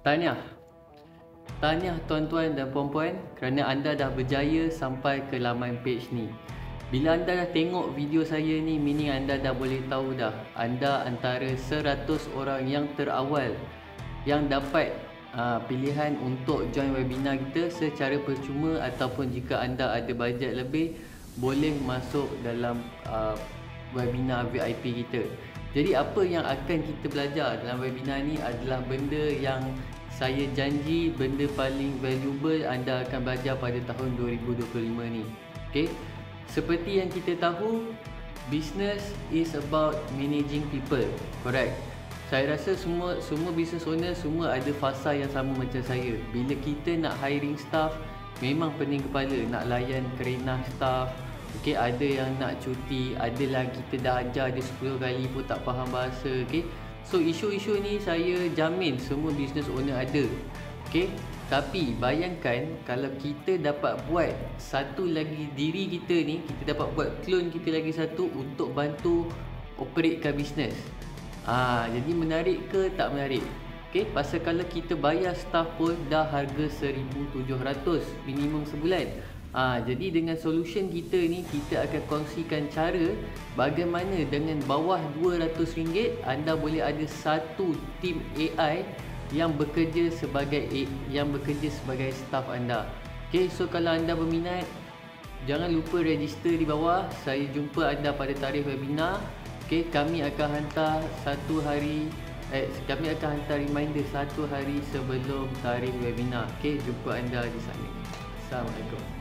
Tahniah. Tahniah tuan-tuan dan puan-puan kerana anda dah berjaya sampai ke laman page ni. Bila anda dah tengok video saya ni, meaning anda dah boleh tahu dah anda antara 100 orang yang terawal yang dapat pilihan untuk join webinar kita secara percuma, ataupun jika anda ada bajet lebih boleh masuk dalam webinar VIP kita. Jadi apa yang akan kita belajar dalam webinar ni adalah benda yang saya janji, benda paling valuable anda akan belajar pada tahun 2025 ni. Okay? Seperti yang kita tahu, business is about managing people. Correct? Saya rasa semua business owner semua ada fasa yang sama macam saya. Bila kita nak hiring staff, memang pening kepala nak layan kerenah staff. Okay, ada yang nak cuti, ada lagi kita dah ajar dia 10 kali pun tak faham bahasa. Okay, so isu-isu ni saya jamin semua business owner ada. Okay, tapi bayangkan kalau kita dapat buat satu lagi diri kita ni, kita dapat buat clone kita lagi satu untuk bantu operatekan business. Jadi menarik ke tak menarik? Okay, pasal kalau kita bayar staff pun dah harga 1,700 minimum sebulan. Jadi dengan solution kita ni, kita akan kongsikan cara bagaimana dengan bawah RM200 anda boleh ada satu tim AI yang bekerja sebagai staff anda. Okay, so kalau anda berminat, jangan lupa register di bawah. Saya jumpa anda pada tarikh webinar. Okay, kami akan hantar reminder satu hari sebelum tarikh webinar. Okay, jumpa anda di sana. Assalamualaikum.